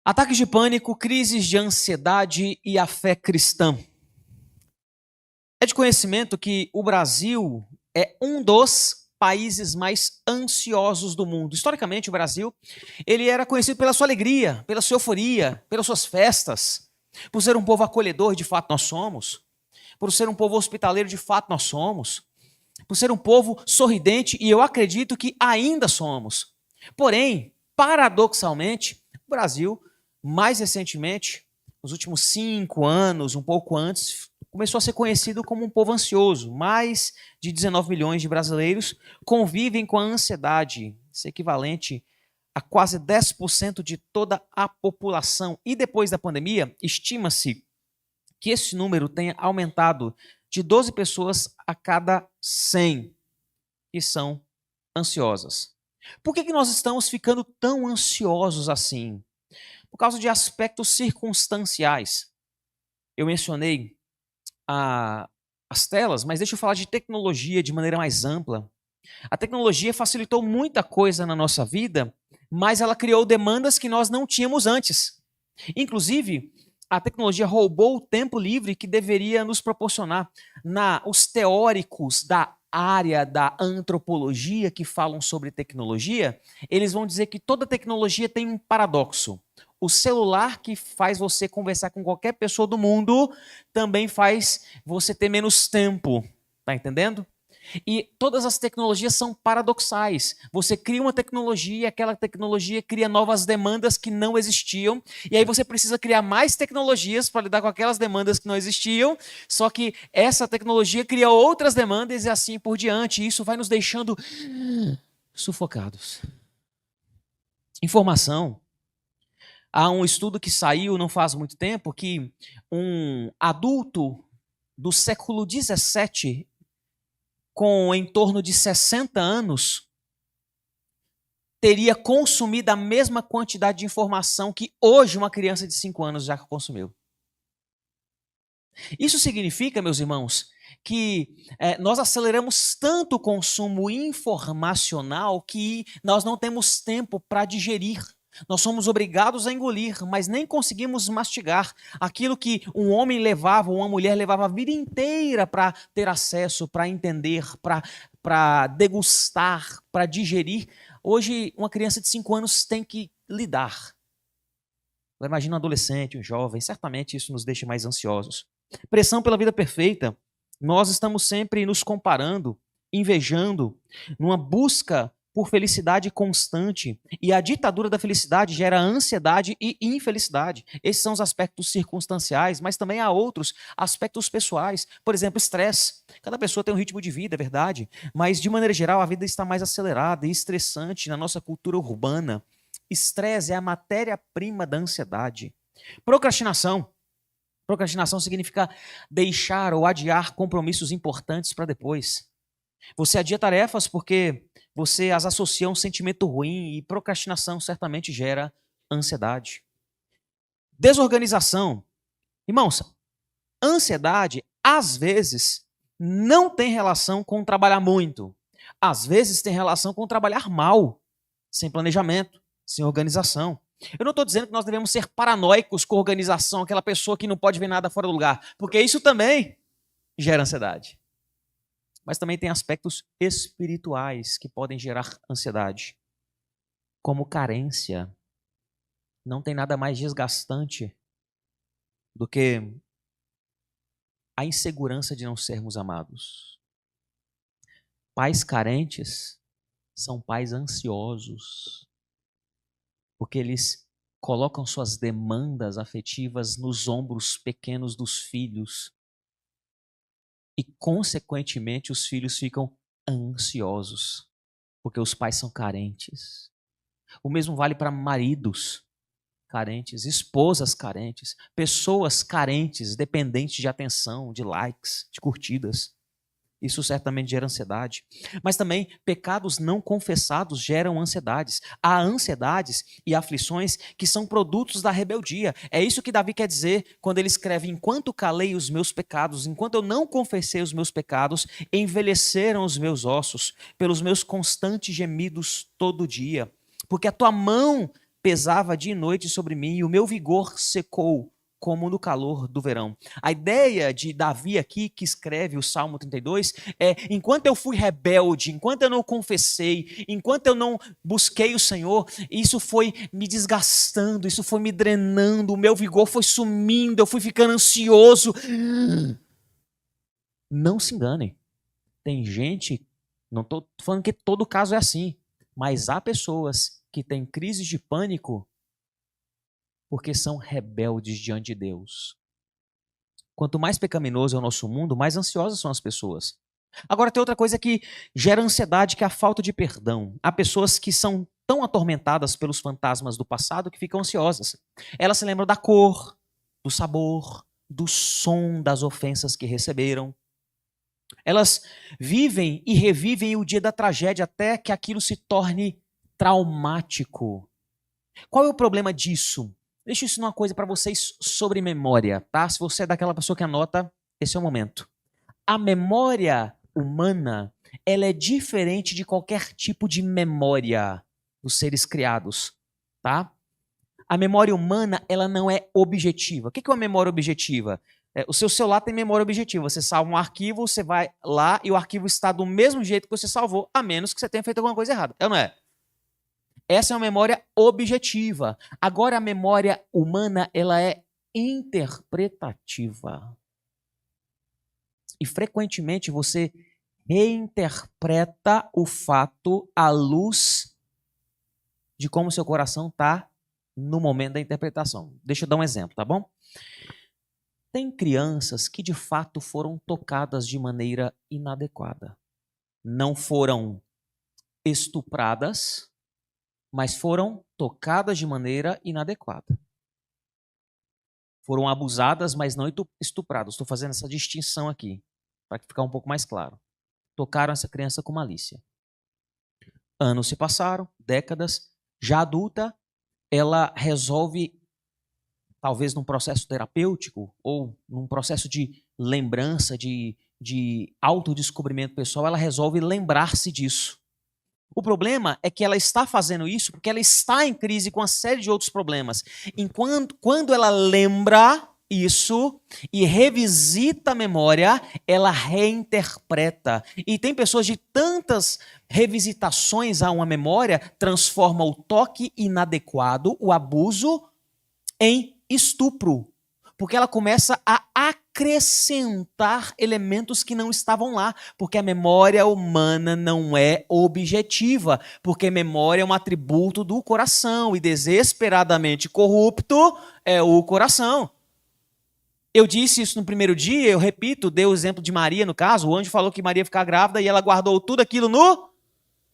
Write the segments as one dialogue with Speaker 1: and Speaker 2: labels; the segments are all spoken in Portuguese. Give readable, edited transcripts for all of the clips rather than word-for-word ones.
Speaker 1: Ataques de pânico, crises de ansiedade e a fé cristã. É de conhecimento que o Brasil é um dos países mais ansiosos do mundo. Historicamente, o Brasil ele era conhecido pela sua alegria, pela sua euforia, pelas suas festas, por ser um povo acolhedor, de fato nós somos, por ser um povo hospitaleiro, de fato nós somos, por ser um povo sorridente, e eu acredito que ainda somos. Porém, paradoxalmente, o Brasil, mais recentemente, nos últimos 5 anos, um pouco antes, começou a ser conhecido como um povo ansioso. Mais de 19 milhões de brasileiros convivem com a ansiedade, isso é equivalente a quase 10% de toda a população. E depois da pandemia, estima-se que esse número tenha aumentado de 12 pessoas a cada 100 que são ansiosas. Por que nós estamos ficando tão ansiosos assim? Por causa de aspectos circunstanciais. Eu mencionei as telas, mas deixa eu falar de tecnologia de maneira mais ampla. A tecnologia facilitou muita coisa na nossa vida, mas ela criou demandas que nós não tínhamos antes. Inclusive, a tecnologia roubou o tempo livre que deveria nos proporcionar. Os teóricos da área da antropologia que falam sobre tecnologia, eles vão dizer que toda tecnologia tem um paradoxo. O celular que faz você conversar com qualquer pessoa do mundo também faz você ter menos tempo. Tá entendendo? E todas as tecnologias são paradoxais. Você cria uma tecnologia, aquela tecnologia cria novas demandas que não existiam, e aí você precisa criar mais tecnologias para lidar com aquelas demandas que não existiam, só que essa tecnologia cria outras demandas e assim por diante. E isso vai nos deixando sufocados. Informação. Há um estudo que saiu não faz muito tempo que um adulto do século XVII com em torno de 60 anos, teria consumido a mesma quantidade de informação que hoje uma criança de 5 anos já consumiu. Isso significa, meus irmãos, que nós aceleramos tanto o consumo informacional que nós não temos tempo para digerir. Nós somos obrigados a engolir, mas nem conseguimos mastigar aquilo que um homem levava, uma mulher levava a vida inteira para ter acesso, para entender, para degustar, para digerir. Hoje, uma criança de 5 anos tem que lidar. Imagina um adolescente, um jovem, certamente isso nos deixa mais ansiosos. Pressão pela vida perfeita. Nós estamos sempre nos comparando, invejando, numa busca por felicidade constante. E a ditadura da felicidade gera ansiedade e infelicidade. Esses são os aspectos circunstanciais, mas também há outros aspectos pessoais. Por exemplo, estresse. Cada pessoa tem um ritmo de vida, é verdade. Mas, de maneira geral, a vida está mais acelerada e estressante na nossa cultura urbana. Estresse é a matéria-prima da ansiedade. Procrastinação. Procrastinação significa deixar ou adiar compromissos importantes para depois. Você adia tarefas porque você as associa a um sentimento ruim e procrastinação certamente gera ansiedade. Desorganização. Irmãos, ansiedade, às vezes, não tem relação com trabalhar muito. Às vezes tem relação com trabalhar mal, sem planejamento, sem organização. Eu não estou dizendo que nós devemos ser paranoicos com organização, aquela pessoa que não pode ver nada fora do lugar, porque isso também gera ansiedade. Mas também tem aspectos espirituais que podem gerar ansiedade, como carência. Não tem nada mais desgastante do que a insegurança de não sermos amados. Pais carentes são pais ansiosos, porque eles colocam suas demandas afetivas nos ombros pequenos dos filhos e, consequentemente, os filhos ficam ansiosos, porque os pais são carentes. O mesmo vale para maridos carentes, esposas carentes, pessoas carentes, dependentes de atenção, de likes, de curtidas. Isso certamente gera ansiedade. Mas também pecados não confessados geram ansiedades. Há ansiedades e aflições que são produtos da rebeldia. É isso que Davi quer dizer quando ele escreve: enquanto calei os meus pecados, enquanto eu não confessei os meus pecados, envelheceram os meus ossos pelos meus constantes gemidos todo dia. Porque a tua mão pesava dia e noite sobre mim, e o meu vigor secou como no calor do verão. A ideia de Davi aqui, que escreve o Salmo 32, é: enquanto eu fui rebelde, enquanto eu não confessei, enquanto eu não busquei o Senhor, isso foi me desgastando, isso foi me drenando, o meu vigor foi sumindo, eu fui ficando ansioso. Não se enganem. Tem gente, não estou falando que todo caso é assim, mas há pessoas que têm crises de pânico porque são rebeldes diante de Deus. Quanto mais pecaminoso é o nosso mundo, mais ansiosas são as pessoas. Agora tem outra coisa que gera ansiedade, que é a falta de perdão. Há pessoas que são tão atormentadas pelos fantasmas do passado que ficam ansiosas. Elas se lembram da cor, do sabor, do som das ofensas que receberam. Elas vivem e revivem o dia da tragédia até que aquilo se torne traumático. Qual é o problema disso? Deixa eu ensinar uma coisa para vocês sobre memória, tá? Se você é daquela pessoa que anota, esse é o momento. A memória humana, ela é diferente de qualquer tipo de memória dos seres criados, tá? A memória humana, ela não é objetiva. O que é uma memória objetiva? O seu celular tem memória objetiva. Você salva um arquivo, você vai lá e o arquivo está do mesmo jeito que você salvou, a menos que você tenha feito alguma coisa errada. É ou não é? Essa é uma memória objetiva. Agora, a memória humana, ela é interpretativa. E frequentemente você reinterpreta o fato à luz de como seu coração está no momento da interpretação. Deixa eu dar um exemplo, tá bom? Tem crianças que de fato foram tocadas de maneira inadequada. Não foram estupradas, mas foram tocadas de maneira inadequada. Foram abusadas, mas não estupradas. Estou fazendo essa distinção aqui, para ficar um pouco mais claro. Tocaram essa criança com malícia. Anos se passaram, décadas. Já adulta, ela resolve, talvez num processo terapêutico ou num processo de lembrança, de autodescobrimento pessoal, ela resolve lembrar-se disso. O problema é que ela está fazendo isso porque ela está em crise com uma série de outros problemas. Quando ela lembra isso e revisita a memória, ela reinterpreta. E tem pessoas de tantas revisitações a uma memória, transforma o toque inadequado, o abuso, em estupro. Porque ela começa a acrescentar elementos que não estavam lá. Porque a memória humana não é objetiva. Porque memória é um atributo do coração. E desesperadamente corrupto é o coração. Eu disse isso no primeiro dia, eu repito, dei o exemplo de Maria no caso. O anjo falou que Maria ia ficar grávida e ela guardou tudo aquilo no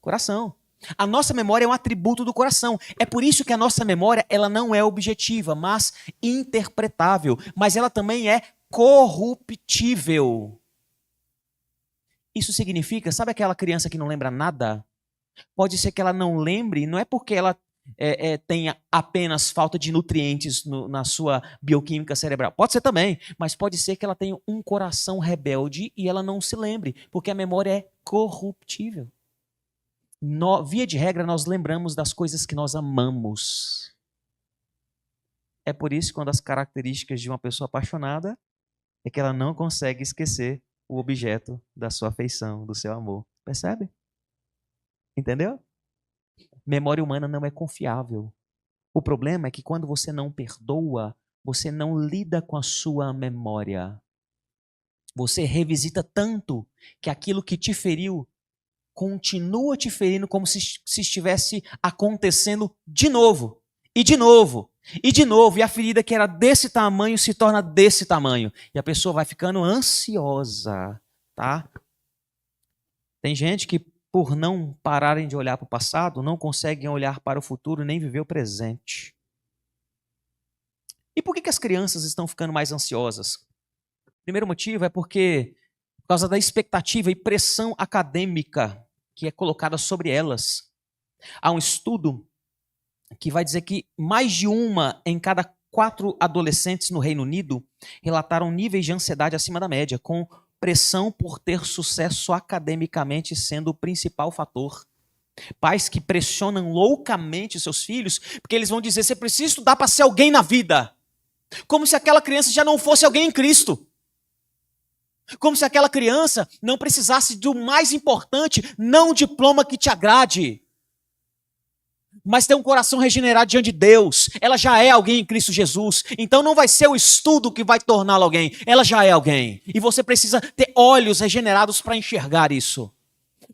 Speaker 1: coração. A nossa memória é um atributo do coração. É por isso que a nossa memória ela não é objetiva, mas interpretável. Mas ela também é corruptível. Isso significa, sabe aquela criança que não lembra nada? Pode ser que ela não lembre, não é porque ela tenha apenas falta de nutrientes na sua bioquímica cerebral. Pode ser também, mas pode ser que ela tenha um coração rebelde e ela não se lembre, porque a memória é corruptível. Via de regra, nós lembramos das coisas que nós amamos. É por isso que uma das características de uma pessoa apaixonada é que ela não consegue esquecer o objeto da sua afeição, do seu amor. Percebe? Entendeu? Memória humana não é confiável. O problema é que quando você não perdoa, você não lida com a sua memória. Você revisita tanto que aquilo que te feriu continua te ferindo como se estivesse acontecendo de novo, e de novo, e de novo. E a ferida que era desse tamanho se torna desse tamanho. E a pessoa vai ficando ansiosa, tá? Tem gente que, por não pararem de olhar para o passado, não conseguem olhar para o futuro nem viver o presente. E por que as crianças estão ficando mais ansiosas? O primeiro motivo é por causa da expectativa e pressão acadêmica que é colocada sobre elas. Há um estudo que vai dizer que mais de uma em cada 4 adolescentes no Reino Unido relataram níveis de ansiedade acima da média, com pressão por ter sucesso academicamente sendo o principal fator. Pais que pressionam loucamente seus filhos, porque eles vão dizer: você precisa estudar para ser alguém na vida. Como se aquela criança já não fosse alguém em Cristo. Como se aquela criança não precisasse do mais importante, não um diploma que te agrade, mas ter um coração regenerado diante de Deus. Ela já é alguém em Cristo Jesus. Então não vai ser o estudo que vai torná-la alguém. Ela já é alguém. E você precisa ter olhos regenerados para enxergar isso.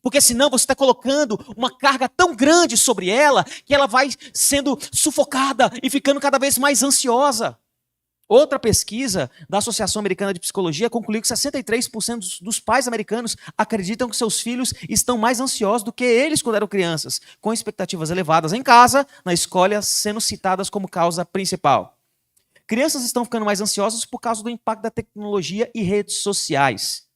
Speaker 1: Porque senão você está colocando uma carga tão grande sobre ela que ela vai sendo sufocada e ficando cada vez mais ansiosa. Outra pesquisa da Associação Americana de Psicologia concluiu que 63% dos pais americanos acreditam que seus filhos estão mais ansiosos do que eles quando eram crianças, com expectativas elevadas em casa, na escola, sendo citadas como causa principal. Crianças estão ficando mais ansiosas por causa do impacto da tecnologia e redes sociais.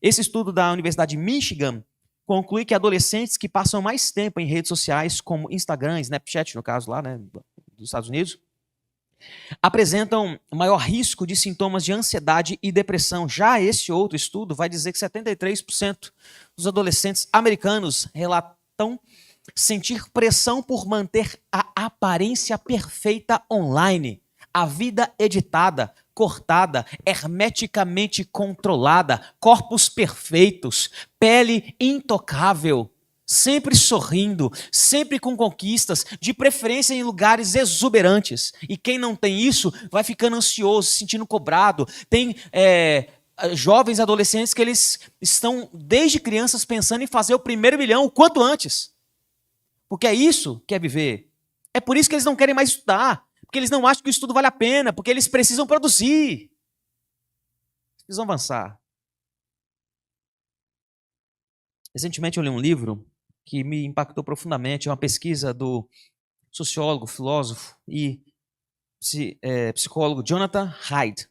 Speaker 1: Esse estudo da Universidade de Michigan conclui que adolescentes que passam mais tempo em redes sociais, como Instagram, Snapchat, no caso lá, né, dos Estados Unidos, apresentam maior risco de sintomas de ansiedade e depressão. Já esse outro estudo vai dizer que 73% dos adolescentes americanos relatam sentir pressão por manter a aparência perfeita online, a vida editada, cortada, hermeticamente controlada, corpos perfeitos, pele intocável, sempre sorrindo, sempre com conquistas, de preferência em lugares exuberantes. E quem não tem isso vai ficando ansioso, se sentindo cobrado. Tem jovens adolescentes que eles estão desde crianças pensando em fazer o primeiro milhão o quanto antes. Porque é isso que é viver. É por isso que eles não querem mais estudar. Porque eles não acham que o estudo vale a pena. Porque eles precisam produzir. Precisam avançar. Recentemente eu li um livro que me impactou profundamente. É uma pesquisa do sociólogo, filósofo e psicólogo Jonathan Haidt.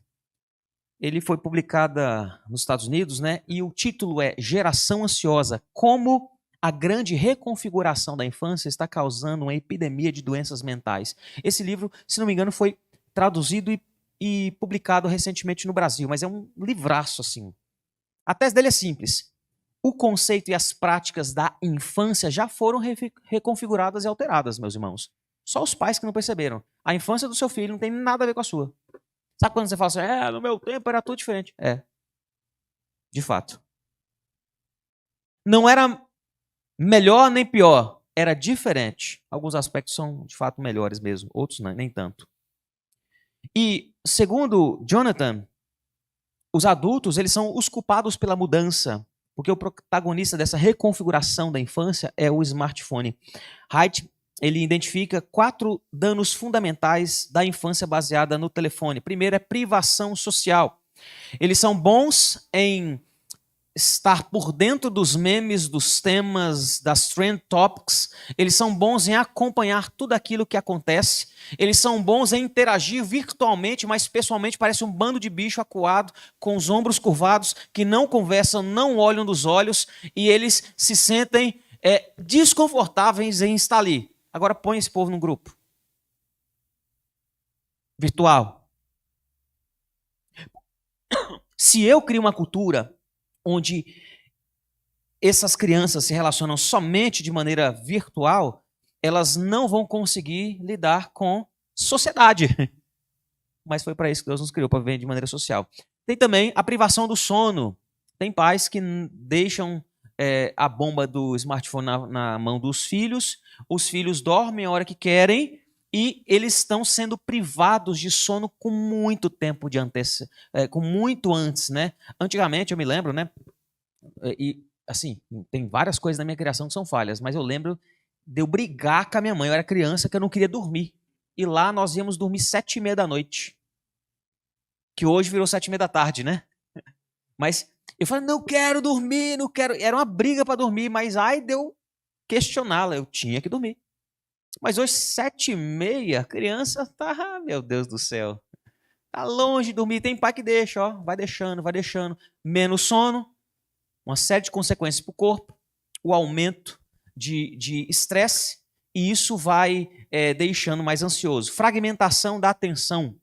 Speaker 1: Ele foi publicada nos Estados Unidos, né? E o título é Geração Ansiosa: Como a grande reconfiguração da infância está causando uma epidemia de doenças mentais. Esse livro, se não me engano, foi traduzido e publicado recentemente no Brasil, mas é um livraço, assim. A tese dele é simples. O conceito e as práticas da infância já foram reconfiguradas e alteradas, meus irmãos. Só os pais que não perceberam. A infância do seu filho não tem nada a ver com a sua. Sabe quando você fala assim, no meu tempo era tudo diferente? De fato. Não era melhor nem pior, era diferente. Alguns aspectos são, de fato, melhores mesmo, outros não, nem tanto. E, segundo Jonathan, os adultos eles são os culpados pela mudança, porque o protagonista dessa reconfiguração da infância é o smartphone. Haidt, ele identifica 4 danos fundamentais da infância baseada no telefone. Primeiro é privação social. Eles são bons em estar por dentro dos memes, dos temas, das trend topics. Eles são bons em acompanhar tudo aquilo que acontece. Eles são bons em interagir virtualmente, mas pessoalmente parece um bando de bicho acuado, com os ombros curvados, que não conversam, não olham nos olhos, e eles se sentem desconfortáveis em estar ali. Agora põe esse povo num grupo virtual. Se eu crio uma cultura onde essas crianças se relacionam somente de maneira virtual, elas não vão conseguir lidar com sociedade. Mas foi para isso que Deus nos criou, para viver de maneira social. Tem também a privação do sono. Tem pais que deixam a bomba do smartphone na mão dos filhos, os filhos dormem a hora que querem e eles estão sendo privados de sono com muito tempo de com muito antes, né? Antigamente, eu me lembro, né? E assim, tem várias coisas na minha criação que são falhas, mas eu lembro de eu brigar com a minha mãe. Eu era criança que eu não queria dormir. E lá nós íamos dormir 7h30 da noite. Que hoje virou 7h30 da tarde, né? Mas eu falei, não quero dormir, não quero. Era uma briga para dormir, mas ai, deu questioná-la. Eu tinha que dormir. Mas hoje, 7h30, a criança tá, meu Deus do céu. Tá longe de dormir. Tem pai que deixa, ó. Vai deixando, vai deixando. Menos sono. Uma série de consequências para o corpo, o aumento de estresse, e isso vai deixando mais ansioso. Fragmentação da atenção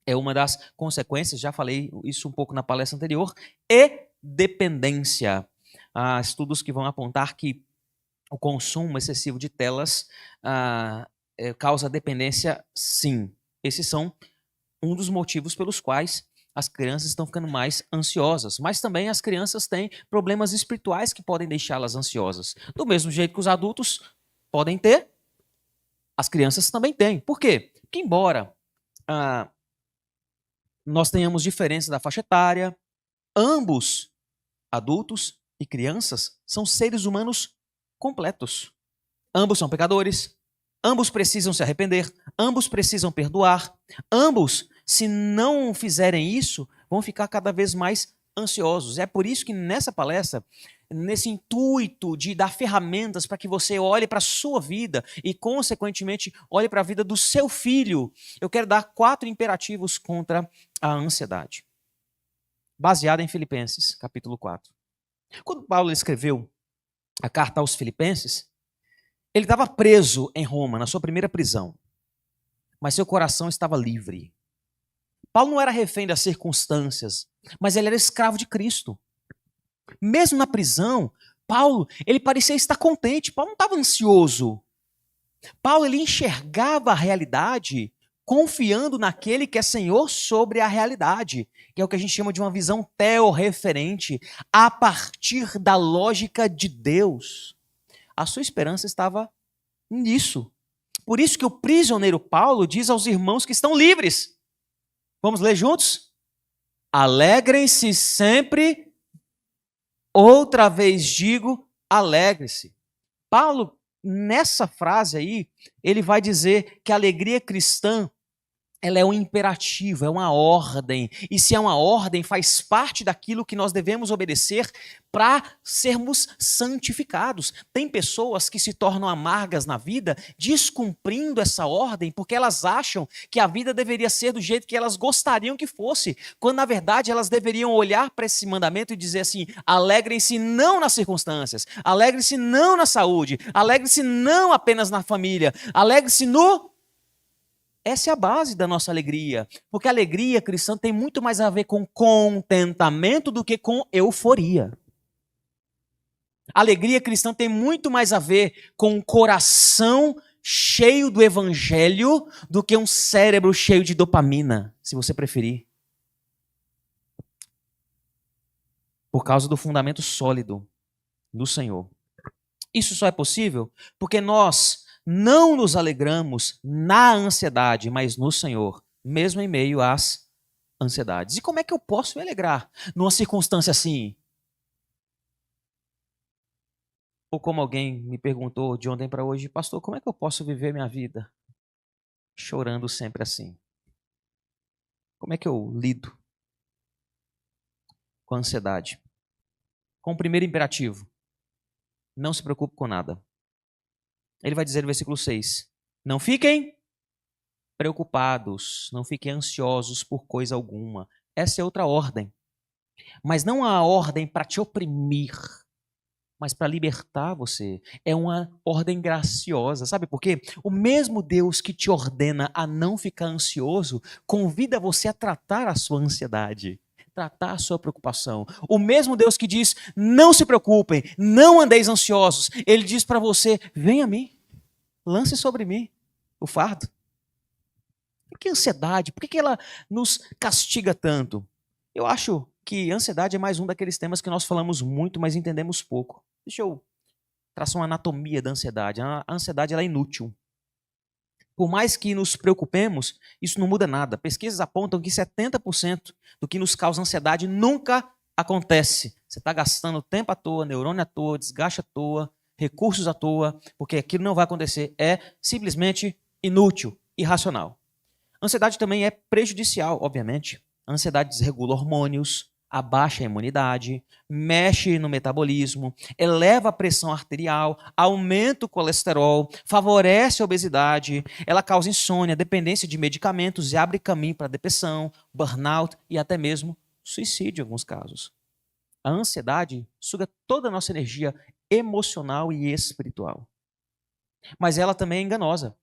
Speaker 1: é uma das consequências, já falei isso um pouco na palestra anterior, e dependência. Há estudos que vão apontar que O consumo excessivo de telas causa dependência, sim. Esses são um dos motivos pelos quais as crianças estão ficando mais ansiosas. Mas também as crianças têm problemas espirituais que podem deixá-las ansiosas. Do mesmo jeito que os adultos podem ter, as crianças também têm. Por quê? Porque embora nós tenhamos diferença da faixa etária, ambos, adultos e crianças, são seres humanos completos. Ambos são pecadores, ambos precisam se arrepender, ambos precisam perdoar, ambos, se não fizerem isso, vão ficar cada vez mais ansiosos. É por isso que nessa palestra, nesse intuito de dar ferramentas para que você olhe para a sua vida e, consequentemente, olhe para a vida do seu filho, eu quero dar 4 imperativos contra a ansiedade, baseada em Filipenses, capítulo 4. Quando Paulo escreveu a carta aos Filipenses, ele estava preso em Roma, na sua primeira prisão, mas seu coração estava livre. Paulo não era refém das circunstâncias, mas ele era escravo de Cristo. Mesmo na prisão, Paulo, ele parecia estar contente. Paulo não estava ansioso. Paulo, ele enxergava a realidade confiando naquele que é Senhor sobre a realidade, que é o que a gente chama de uma visão teorreferente, a partir da lógica de Deus. A sua esperança estava nisso. Por isso que o prisioneiro Paulo diz aos irmãos que estão livres. Vamos ler juntos? Alegrem-se sempre. Outra vez digo, alegre-se. Paulo, nessa frase aí, ele vai dizer que a alegria cristã, ela é um imperativo, é uma ordem. E se é uma ordem, faz parte daquilo que nós devemos obedecer para sermos santificados. Tem pessoas que se tornam amargas na vida, descumprindo essa ordem, porque elas acham que a vida deveria ser do jeito que elas gostariam que fosse, quando na verdade elas deveriam olhar para esse mandamento e dizer assim: alegrem-se não nas circunstâncias, alegrem-se não na saúde, alegrem-se não apenas na família, alegrem-se no... Essa é a base da nossa alegria, porque a alegria cristã tem muito mais a ver com contentamento do que com euforia. A alegria cristã tem muito mais a ver com um coração cheio do evangelho do que um cérebro cheio de dopamina, se você preferir. Por causa do fundamento sólido do Senhor. Isso só é possível porque nós não nos alegramos na ansiedade, mas no Senhor, mesmo em meio às ansiedades. E como é que eu posso me alegrar numa circunstância assim? Ou como alguém me perguntou de ontem para hoje: pastor, como é que eu posso viver minha vida chorando sempre assim? Como é que eu lido com a ansiedade? Com o primeiro imperativo: não se preocupe com nada. Ele vai dizer no versículo 6, não fiquem preocupados, não fiquem ansiosos por coisa alguma. Essa é outra ordem. Mas não a ordem para te oprimir, mas para libertar você. É uma ordem graciosa. Sabe por quê? O mesmo Deus que te ordena a não ficar ansioso, convida você a tratar a sua ansiedade, tratar a sua preocupação. O mesmo Deus que diz, não se preocupem, não andeis ansiosos, ele diz para você, vem a mim, lance sobre mim o fardo. Por que ansiedade? Por que ela nos castiga tanto? Eu acho que ansiedade é mais um daqueles temas que nós falamos muito, mas entendemos pouco. Deixa eu traçar uma anatomia da ansiedade. A ansiedade ela é inútil. Por mais que nos preocupemos, isso não muda nada. Pesquisas apontam que 70% do que nos causa ansiedade nunca acontece. Você está gastando tempo à toa, neurônio à toa, desgaste à toa, recursos à toa, porque aquilo não vai acontecer. É simplesmente inútil, irracional. A ansiedade também é prejudicial, obviamente. A ansiedade desregula hormônios, abaixa a imunidade, mexe no metabolismo, eleva a pressão arterial, aumenta o colesterol, favorece a obesidade, ela causa insônia, dependência de medicamentos e abre caminho para depressão, burnout e até mesmo suicídio em alguns casos. A ansiedade suga toda a nossa energia emocional e espiritual. Mas ela também é enganosa.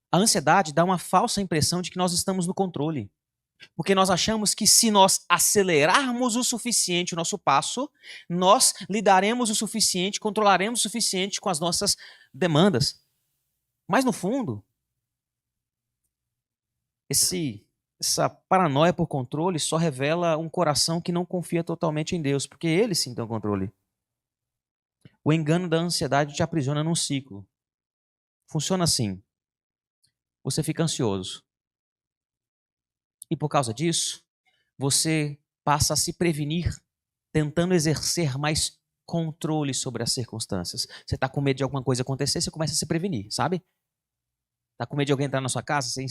Speaker 1: A ansiedade dá uma falsa impressão de que nós estamos no controle. Porque nós achamos que se nós acelerarmos o suficiente o nosso passo, nós lidaremos o suficiente, controlaremos o suficiente com as nossas demandas. Mas no fundo, essa paranoia por controle só revela um coração que não confia totalmente em Deus, porque Ele sim tem o controle. O engano da ansiedade te aprisiona num ciclo. Funciona assim. Você fica ansioso. E por causa disso, você passa a se prevenir, tentando exercer mais controle sobre as circunstâncias. Você está com medo de alguma coisa acontecer, você começa a se prevenir, sabe? Está com medo de alguém entrar na sua casa, você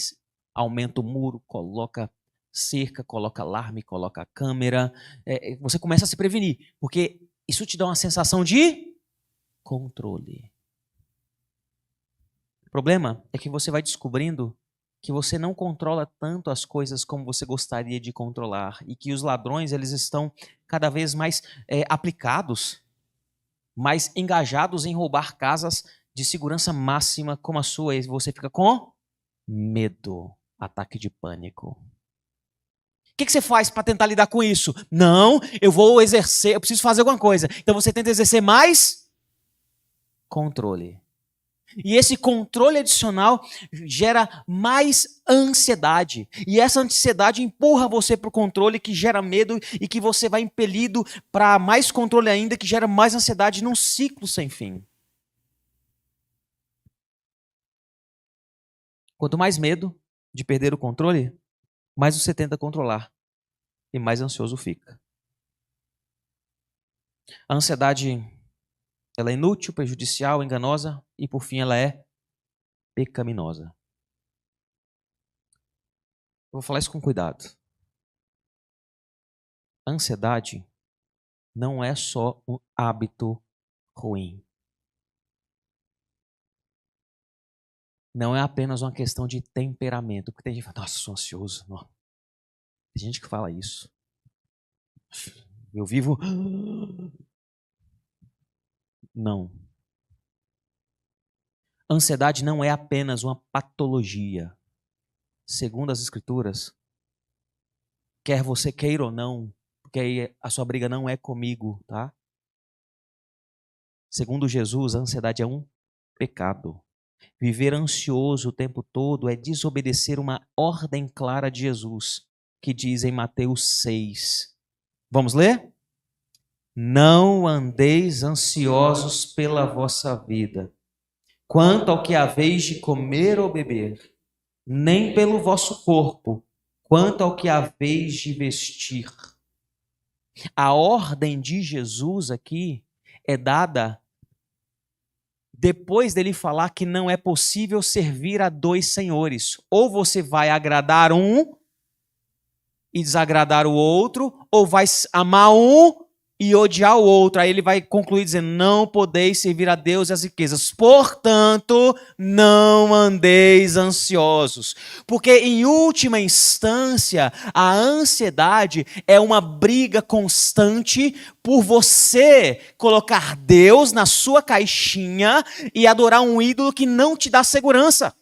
Speaker 1: aumenta o muro, coloca cerca, coloca alarme, coloca câmera. Você começa a se prevenir, porque isso te dá uma sensação de controle. O problema é que você vai descobrindo que você não controla tanto as coisas como você gostaria de controlar e que os ladrões eles estão cada vez mais aplicados, mais engajados em roubar casas de segurança máxima como a sua, e você fica com medo, ataque de pânico. O que você faz para tentar lidar com isso? Não, eu vou exercer, eu preciso fazer alguma coisa. Então você tenta exercer mais controle. E esse controle adicional gera mais ansiedade. E essa ansiedade empurra você para o controle, que gera medo e que você vai impelido para mais controle ainda, que gera mais ansiedade num ciclo sem fim. Quanto mais medo de perder o controle, mais você tenta controlar e mais ansioso fica. A ansiedade, ela é inútil, prejudicial, enganosa e, por fim, ela é pecaminosa. Eu vou falar isso com cuidado. A ansiedade não é só um hábito ruim. Não é apenas uma questão de temperamento. Porque tem gente que fala, nossa, sou ansioso. Não. Tem gente que fala isso. Eu vivo... Não. Ansiedade não é apenas uma patologia. Segundo as Escrituras, quer você queira ou não, porque aí a sua briga não é comigo, tá? Segundo Jesus, a ansiedade é um pecado. Viver ansioso o tempo todo é desobedecer uma ordem clara de Jesus, que diz em Mateus 6. Vamos ler? Não andeis ansiosos pela vossa vida, quanto ao que haveis de comer ou beber, nem pelo vosso corpo, quanto ao que haveis de vestir. A ordem de Jesus aqui é dada depois dele falar que não é possível servir a dois senhores. Ou você vai agradar um e desagradar o outro, ou vai amar um e odiar o outro. Aí ele vai concluir dizendo, não podeis servir a Deus e as riquezas. Portanto, não andeis ansiosos. Porque, em última instância, a ansiedade é uma briga constante por você colocar Deus na sua caixinha e adorar um ídolo que não te dá segurança.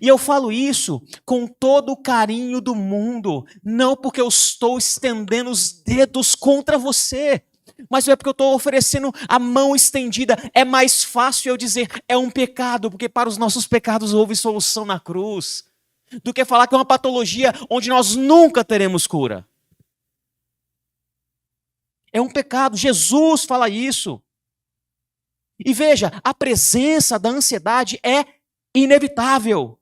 Speaker 1: E eu falo isso com todo o carinho do mundo, não porque eu estou estendendo os dedos contra você, mas é porque eu estou oferecendo a mão estendida. É mais fácil eu dizer é um pecado, porque para os nossos pecados houve solução na cruz, do que falar que é uma patologia onde nós nunca teremos cura. É um pecado, Jesus fala isso. E veja, a presença da ansiedade é inevitável.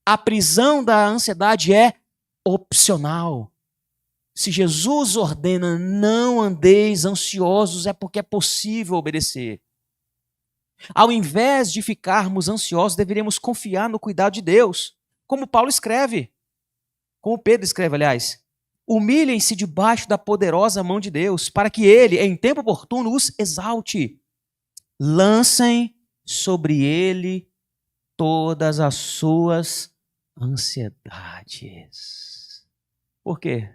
Speaker 1: A prisão da ansiedade é opcional. Se Jesus ordena não andeis ansiosos, é porque é possível obedecer. Ao invés de ficarmos ansiosos, deveríamos confiar no cuidado de Deus. Como Paulo escreve, como Pedro escreve, aliás. Humilhem-se debaixo da poderosa mão de Deus, para que Ele, em tempo oportuno, os exalte. Lancem sobre Ele todas as suas ansiedades. Por quê?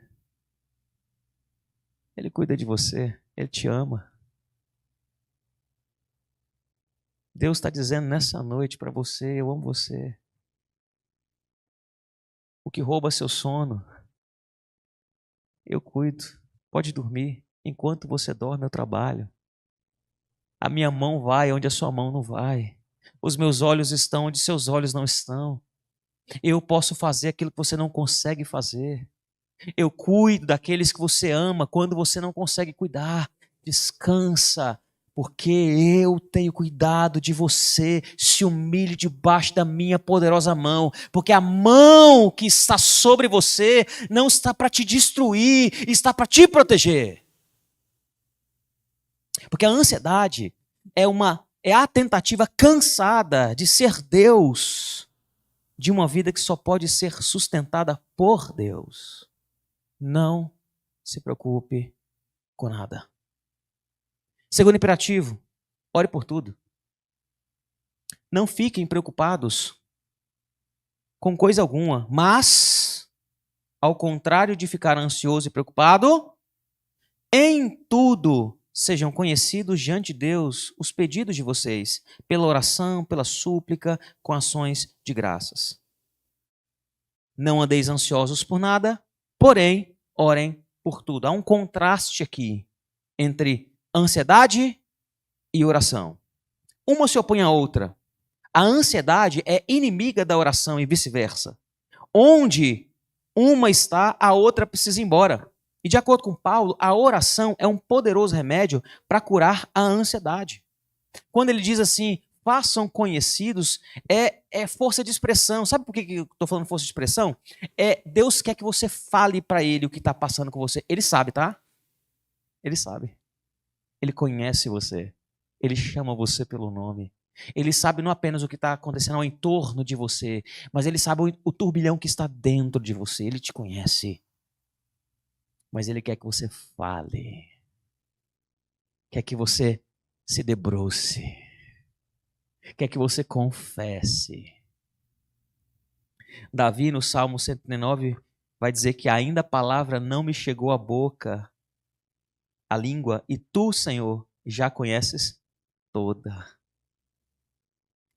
Speaker 1: Ele cuida de você, Ele te ama. Deus está dizendo nessa noite para você, eu amo você. o que rouba seu sono. Eu cuido. Pode dormir. Enquanto você dorme, eu trabalho. A minha mão vai onde a sua mão não vai. Os meus olhos estão onde seus olhos não estão. Eu posso fazer aquilo que você não consegue fazer. Eu cuido daqueles que você ama quando você não consegue cuidar. Descansa, porque eu tenho cuidado de você. Se humilhe debaixo da minha poderosa mão, porque a mão que está sobre você não está para te destruir, está para te proteger. Porque a ansiedade é a tentativa cansada de ser Deus de uma vida que só pode ser sustentada por Deus. Não se preocupe com nada. Segundo imperativo, ore por tudo. Não fiquem preocupados com coisa alguma, mas, ao contrário de ficar ansioso e preocupado, em tudo sejam conhecidos diante de Deus os pedidos de vocês, pela oração, pela súplica, com ações de graças. Não andeis ansiosos por nada, porém, orem por tudo. Há um contraste aqui entre ansiedade e oração. Uma se opõe à outra. A ansiedade é inimiga da oração e vice-versa. Onde uma está, a outra precisa ir embora. E de acordo com Paulo, a oração é um poderoso remédio para curar a ansiedade. Quando ele diz assim, façam conhecidos, é força de expressão. Sabe por que eu estou falando força de expressão? Deus quer que você fale para ele o que está passando com você. Ele sabe, tá? Ele sabe. Ele conhece você. Ele chama você pelo nome. Ele sabe não apenas o que está acontecendo ao entorno de você, mas ele sabe o turbilhão que está dentro de você. Ele te conhece. Mas ele quer que você fale. Quer que você se debruce. Quer que você confesse. Davi, no Salmo 139, vai dizer que ainda a palavra não me chegou à boca, à língua, e tu, Senhor, já conheces toda.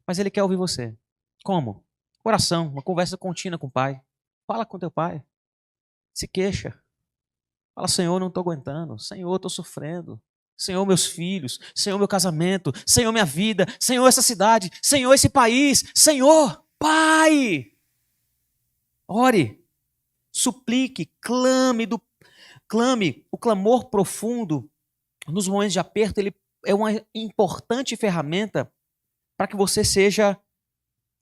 Speaker 1: Mas ele quer ouvir você. Como? Oração, uma conversa contínua com o Pai. Fala com teu Pai. Se queixa. Fala, Senhor, não estou aguentando. Senhor, estou sofrendo. Senhor, meus filhos. Senhor, meu casamento. Senhor, minha vida. Senhor, essa cidade. Senhor, esse país. Senhor, Pai. Ore. Suplique. Clame. O clamor profundo nos momentos de aperto, ele é uma importante ferramenta para que você seja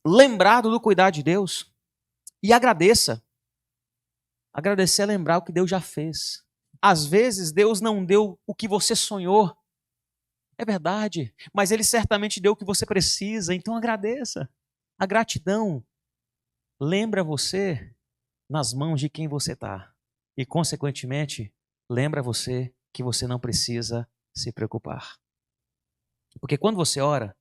Speaker 1: lembrado do cuidado de Deus. E agradeça. Agradecer é lembrar o que Deus já fez. Às vezes, Deus não deu o que você sonhou. É verdade. Mas Ele certamente deu o que você precisa. Então agradeça. A gratidão lembra você nas mãos de quem você está. E, consequentemente, lembra você que você não precisa se preocupar. Porque quando você ora,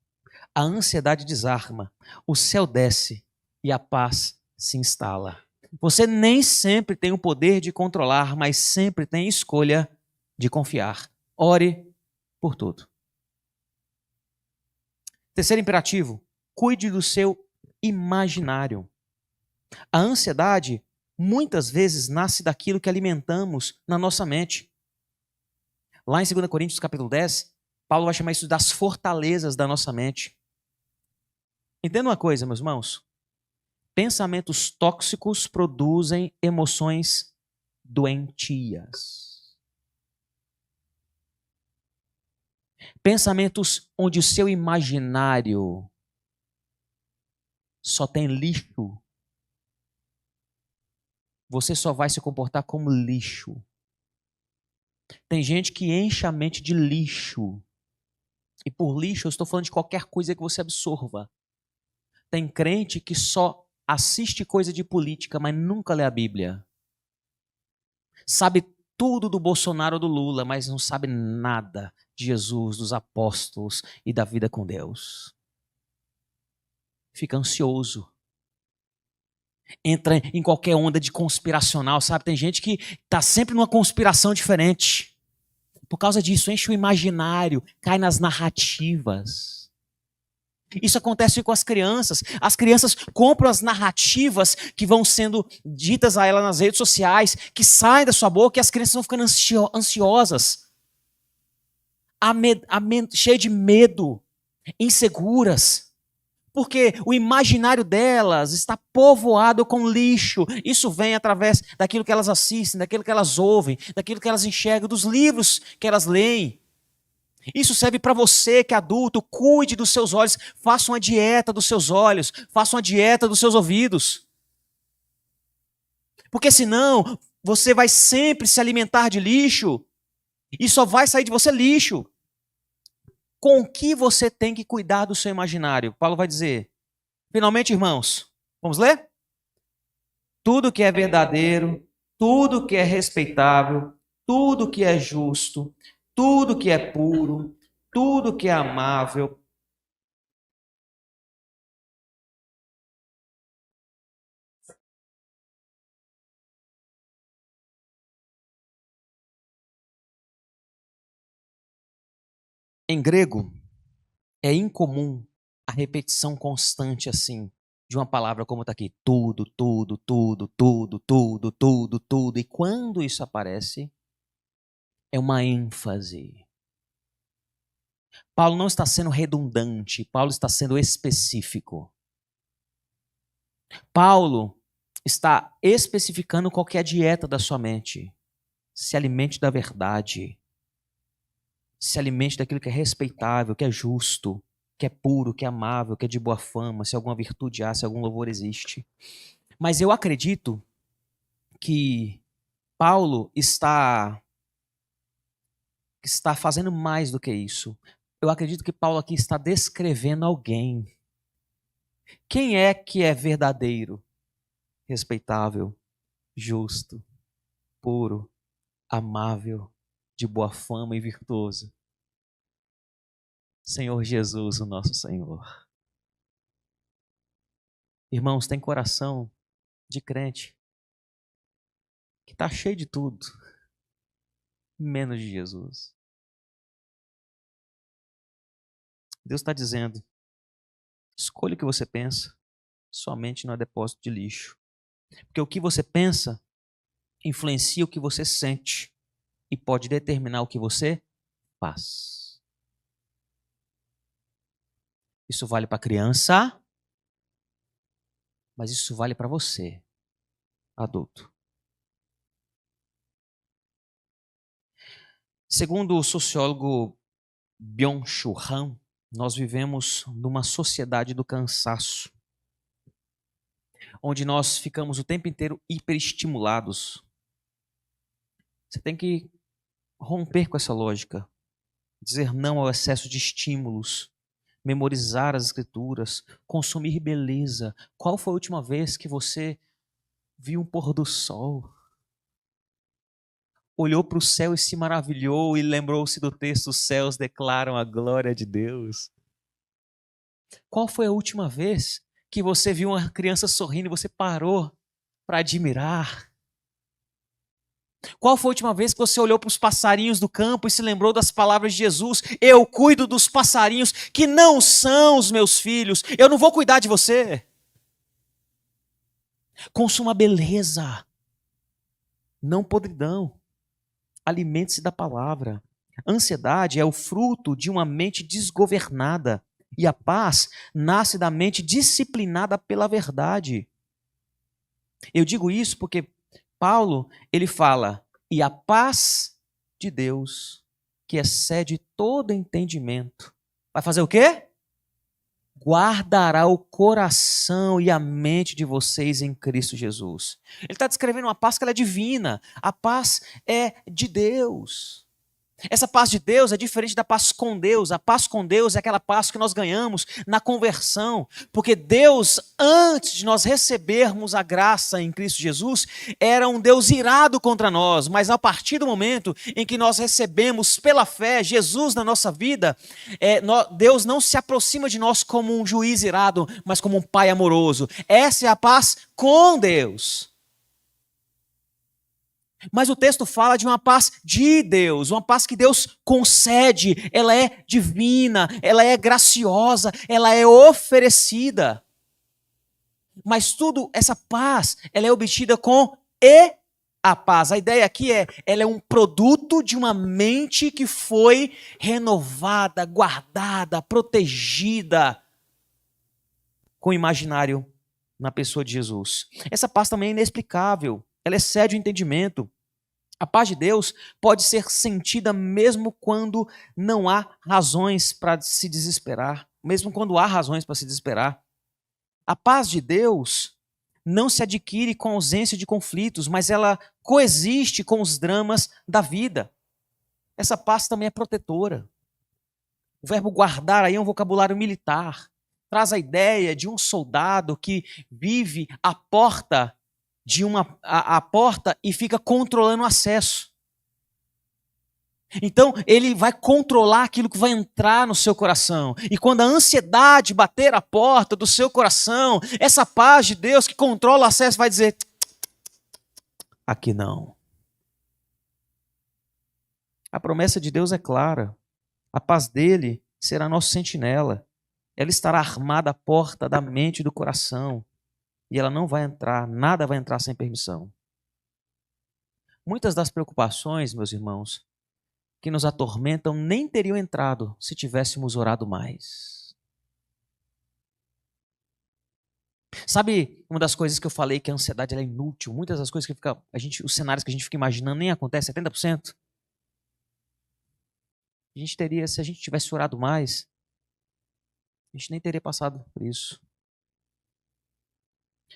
Speaker 1: a ansiedade desarma, o céu desce e a paz se instala. Você nem sempre tem o poder de controlar, mas sempre tem a escolha de confiar. Ore por tudo. Terceiro imperativo, cuide do seu imaginário. A ansiedade muitas vezes nasce daquilo que alimentamos na nossa mente. Lá em 2 Coríntios capítulo 10, Paulo vai chamar isso das fortalezas da nossa mente. Entenda uma coisa, meus irmãos. Pensamentos tóxicos produzem emoções doentias. Pensamentos onde o seu imaginário só tem lixo. Você só vai se comportar como lixo. Tem gente que enche a mente de lixo. E por lixo eu estou falando de qualquer coisa que você absorva. Tem crente que só assiste coisa de política, mas nunca lê a Bíblia. Sabe tudo do Bolsonaro ou do Lula, mas não sabe nada de Jesus, dos apóstolos e da vida com Deus. Fica ansioso. Entra em qualquer onda de conspiracional, sabe? Tem gente que está sempre numa conspiração diferente. Por causa disso, enche o imaginário, cai nas narrativas. Isso acontece com as crianças. As crianças compram as narrativas que vão sendo ditas a elas nas redes sociais, que saem da sua boca e as crianças vão ficando ansiosas, cheias de medo, inseguras. Porque o imaginário delas está povoado com lixo. Isso vem através daquilo que elas assistem, daquilo que elas ouvem, daquilo que elas enxergam, dos livros que elas leem. Isso serve para você que é adulto, cuide dos seus olhos, faça uma dieta dos seus olhos, faça uma dieta dos seus ouvidos. Porque senão você vai sempre se alimentar de lixo e só vai sair de você lixo. Com o que você tem que cuidar do seu imaginário? Paulo vai dizer, finalmente, irmãos, vamos ler? Tudo que é verdadeiro, tudo que é respeitável, tudo que é justo, tudo que é puro, tudo que é amável. Em grego, é incomum a repetição constante assim, de uma palavra como está aqui. Tudo, tudo, tudo, tudo, tudo, tudo, tudo. E quando isso aparece, é uma ênfase. Paulo não está sendo redundante, Paulo está sendo específico. Paulo está especificando qual que é a dieta da sua mente. Se alimente da verdade. Se alimente daquilo que é respeitável, que é justo, que é puro, que é amável, que é de boa fama, se alguma virtude há, se algum louvor existe. Mas eu acredito que Paulo está fazendo mais do que isso. Eu acredito que Paulo aqui está descrevendo alguém. Quem é que é verdadeiro, respeitável, justo, puro, amável, de boa fama e virtuoso? Senhor Jesus, o nosso Senhor. Irmãos, tem coração de crente que está cheio de tudo, menos de Jesus. Deus está dizendo, escolha o que você pensa, somente não é depósito de lixo. Porque o que você pensa influencia o que você sente e pode determinar o que você faz. Isso vale para a criança, mas isso vale para você, adulto. Segundo o sociólogo Byung-Chul Han, nós vivemos numa sociedade do cansaço, onde nós ficamos o tempo inteiro hiperestimulados. Você tem que romper com essa lógica, dizer não ao excesso de estímulos, memorizar as escrituras, consumir beleza. Qual foi a última vez que você viu um pôr do sol? Olhou para o céu e se maravilhou e lembrou-se do texto: os céus declaram a glória de Deus. Qual foi a última vez que você viu uma criança sorrindo e você parou para admirar? Qual foi a última vez que você olhou para os passarinhos do campo e se lembrou das palavras de Jesus? Eu cuido dos passarinhos que não são os meus filhos. Eu não vou cuidar de você. Consuma beleza, não podridão. Alimente-se da palavra. Ansiedade é o fruto de uma mente desgovernada. E a paz nasce da mente disciplinada pela verdade. Eu digo isso porque Paulo, ele fala, e a paz de Deus, que excede todo entendimento, vai fazer o quê? Guardará o coração e a mente de vocês em Cristo Jesus. Ele está descrevendo uma paz que ela é divina. A paz é de Deus. Essa paz de Deus é diferente da paz com Deus. A paz com Deus é aquela paz que nós ganhamos na conversão. Porque Deus, antes de nós recebermos a graça em Cristo Jesus, era um Deus irado contra nós. Mas a partir do momento em que nós recebemos pela fé Jesus na nossa vida, Deus não se aproxima de nós como um juiz irado, mas como um pai amoroso. Essa é a paz com Deus. Mas o texto fala de uma paz de Deus, uma paz que Deus concede, ela é divina, ela é graciosa, ela é oferecida. Mas tudo, essa paz, ela é obtida com a paz. A ideia aqui ela é um produto de uma mente que foi renovada, guardada, protegida com o imaginário na pessoa de Jesus. Essa paz também é inexplicável, ela excede o entendimento. A paz de Deus pode ser sentida mesmo quando não há razões para se desesperar, mesmo quando há razões para se desesperar. A paz de Deus não se adquire com ausência de conflitos, mas ela coexiste com os dramas da vida. Essa paz também é protetora. O verbo guardar aí é um vocabulário militar. Traz a ideia de um soldado que vive à porta a porta e fica controlando o acesso. Então, ele vai controlar aquilo que vai entrar no seu coração. E quando a ansiedade bater a porta do seu coração, essa paz de Deus que controla o acesso vai dizer: aqui não. A promessa de Deus é clara. A paz dele será nosso sentinela. Ela estará armada à porta da mente e do coração. E ela não vai entrar, nada vai entrar sem permissão. Muitas das preocupações, meus irmãos, que nos atormentam nem teriam entrado se tivéssemos orado mais. Sabe uma das coisas que eu falei que a ansiedade ela é inútil? Muitas das coisas que os cenários que a gente fica imaginando nem acontecem, 70%. A gente teria, se a gente tivesse orado mais, a gente nem teria passado por isso.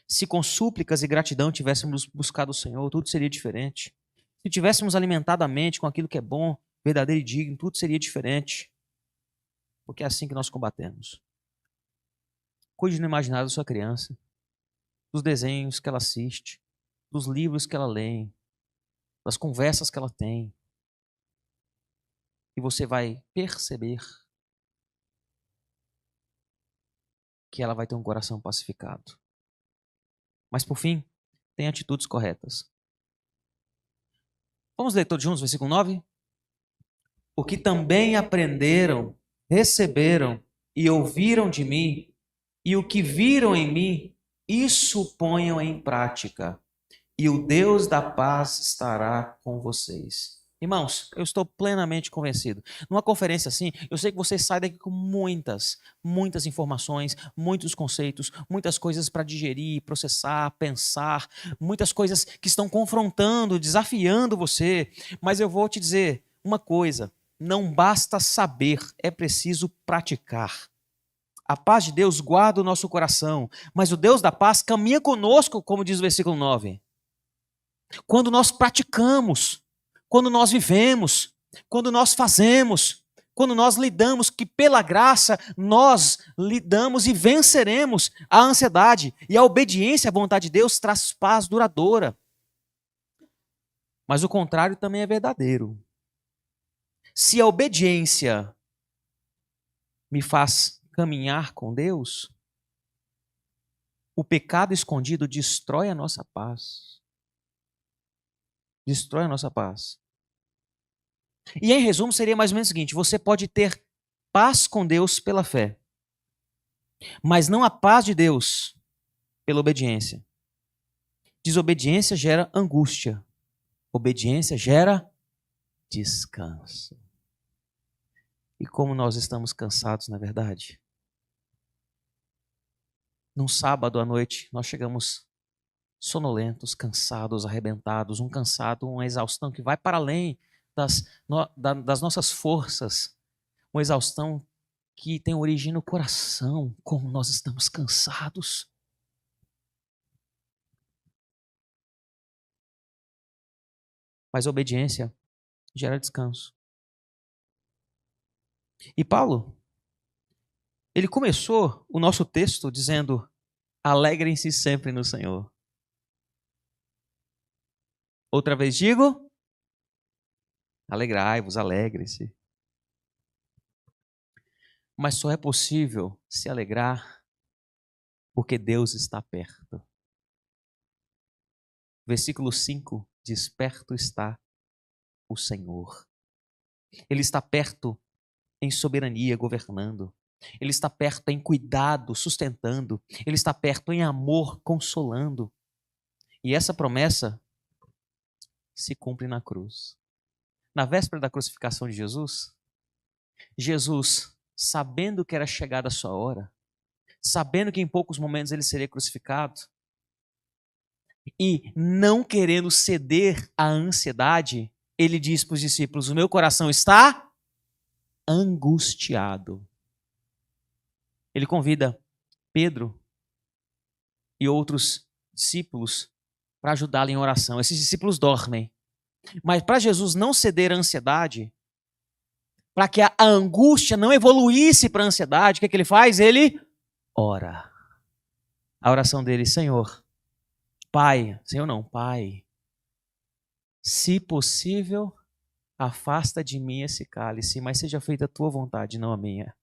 Speaker 1: Se com súplicas e gratidão tivéssemos buscado o Senhor, tudo seria diferente. Se tivéssemos alimentado a mente com aquilo que é bom, verdadeiro e digno, tudo seria diferente. Porque é assim que nós combatemos. Cuide no imaginário da sua criança, dos desenhos que ela assiste, dos livros que ela lê, das conversas que ela tem. E você vai perceber que ela vai ter um coração pacificado. Mas por fim, tem atitudes corretas. Vamos ler todos juntos, versículo 9? O que também aprenderam, receberam e ouviram de mim, e o que viram em mim, isso ponham em prática, e o Deus da paz estará com vocês. Irmãos, eu estou plenamente convencido. Numa conferência assim, eu sei que você sai daqui com muitas informações, muitos conceitos, muitas coisas para digerir, processar, pensar, muitas coisas que estão confrontando, desafiando você. Mas eu vou te dizer uma coisa: não basta saber, é preciso praticar. A paz de Deus guarda o nosso coração, mas o Deus da paz caminha conosco, como diz o versículo 9. Quando nós praticamos, quando nós vivemos, quando nós fazemos, quando nós lidamos, que pela graça nós lidamos e venceremos a ansiedade. E a obediência à vontade de Deus traz paz duradoura. Mas o contrário também é verdadeiro. Se a obediência me faz caminhar com Deus, o pecado escondido destrói a nossa paz. Destrói a nossa paz. E em resumo seria mais ou menos o seguinte: você pode ter paz com Deus pela fé, mas não a paz de Deus pela obediência. Desobediência gera angústia. Obediência gera descanso. E como nós estamos cansados, na verdade? Num sábado à noite, nós chegamos sonolentos, cansados, arrebentados, uma exaustão que vai para além das nossas forças, uma exaustão que tem origem no coração, como nós estamos cansados. Mas a obediência gera descanso. E Paulo, ele começou o nosso texto dizendo: alegrem-se sempre no Senhor. Outra vez digo: alegrai-vos, alegrem-se. Mas só é possível se alegrar porque Deus está perto. Versículo 5 diz: perto está o Senhor. Ele está perto em soberania, governando. Ele está perto em cuidado, sustentando. Ele está perto em amor, consolando. E essa promessa se cumpre na cruz. Na véspera da crucificação de Jesus, Jesus, sabendo que era chegada a sua hora, sabendo que em poucos momentos ele seria crucificado, e não querendo ceder à ansiedade, ele diz para os discípulos: o meu coração está angustiado. Ele convida Pedro e outros discípulos para ajudá-lo em oração. Esses discípulos dormem. Mas para Jesus não ceder à ansiedade, para que a angústia não evoluísse para a ansiedade, o que ele faz? Ele ora. A oração dele: Senhor, Pai, Senhor não, Pai, se possível, afasta de mim esse cálice, mas seja feita a tua vontade, não a minha.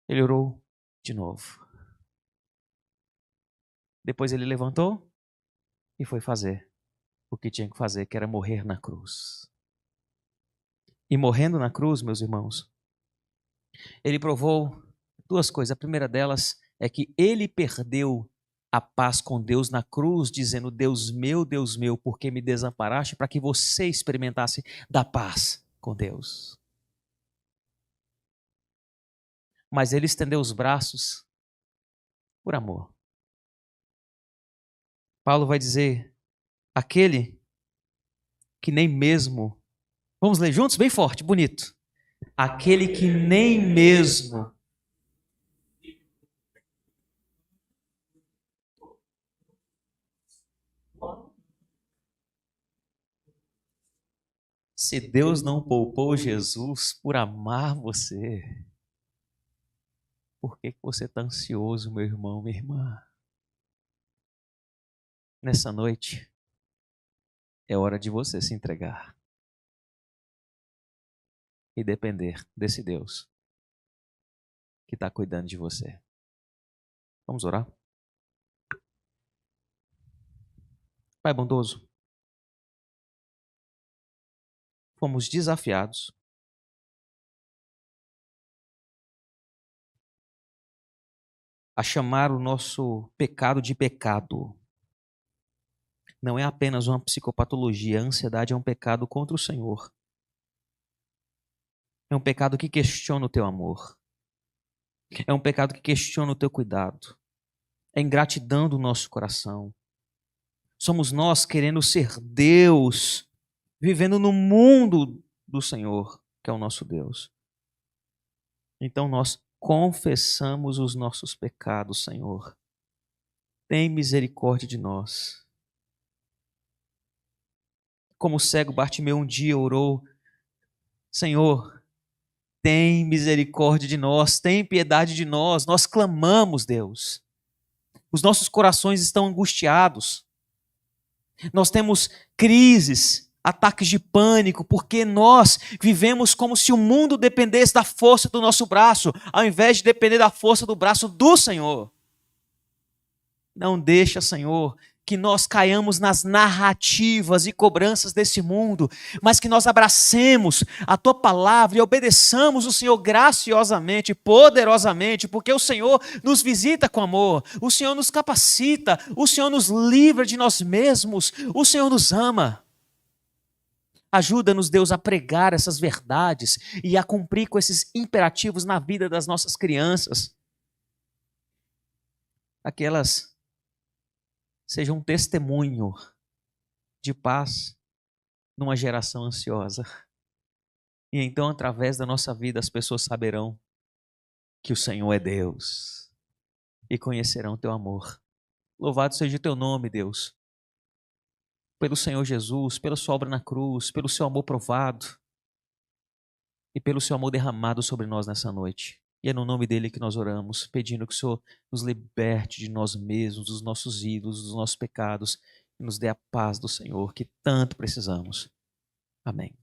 Speaker 1: Ele orou de novo. Depois ele levantou e foi fazer o que tinha que fazer, que era morrer na cruz. E morrendo na cruz, meus irmãos, ele provou duas coisas. A primeira delas é que ele perdeu a paz com Deus na cruz, dizendo: Deus meu, por que me desamparaste? Para que você experimentasse da paz com Deus. Mas ele estendeu os braços por amor. Paulo vai dizer: aquele que nem mesmo... Vamos ler juntos? Bem forte, bonito. Aquele que nem mesmo... Se Deus não poupou Jesus por amar você, por que você está ansioso, meu irmão, minha irmã? Nessa noite, é hora de você se entregar e depender desse Deus que está cuidando de você. Vamos orar? Pai bondoso, fomos desafiados a chamar o nosso pecado de pecado. Não é apenas uma psicopatologia, a ansiedade é um pecado contra o Senhor. É um pecado que questiona o teu amor. É um pecado que questiona o teu cuidado. É ingratidão do nosso coração. Somos nós querendo ser Deus, vivendo no mundo do Senhor, que é o nosso Deus. Então nós confessamos os nossos pecados, Senhor. Tem misericórdia de nós. Como o cego Bartimeu um dia orou: Senhor, tem misericórdia de nós, tem piedade de nós. Nós clamamos, Deus. Os nossos corações estão angustiados. Nós temos crises, ataques de pânico, porque nós vivemos como se o mundo dependesse da força do nosso braço, ao invés de depender da força do braço do Senhor. Não deixa, Senhor, que nós caiamos nas narrativas e cobranças desse mundo, mas que nós abracemos a Tua palavra e obedeçamos o Senhor graciosamente, poderosamente, porque o Senhor nos visita com amor, o Senhor nos capacita, o Senhor nos livra de nós mesmos, o Senhor nos ama. Ajuda-nos, Deus, a pregar essas verdades e a cumprir com esses imperativos na vida das nossas crianças. Aquelas seja um testemunho de paz numa geração ansiosa. E então, através da nossa vida, as pessoas saberão que o Senhor é Deus e conhecerão teu amor. Louvado seja o teu nome, Deus, pelo Senhor Jesus, pela sua obra na cruz, pelo seu amor provado e pelo seu amor derramado sobre nós nessa noite. E é no nome dele que nós oramos, pedindo que o Senhor nos liberte de nós mesmos, dos nossos ídolos, dos nossos pecados, e nos dê a paz do Senhor que tanto precisamos. Amém.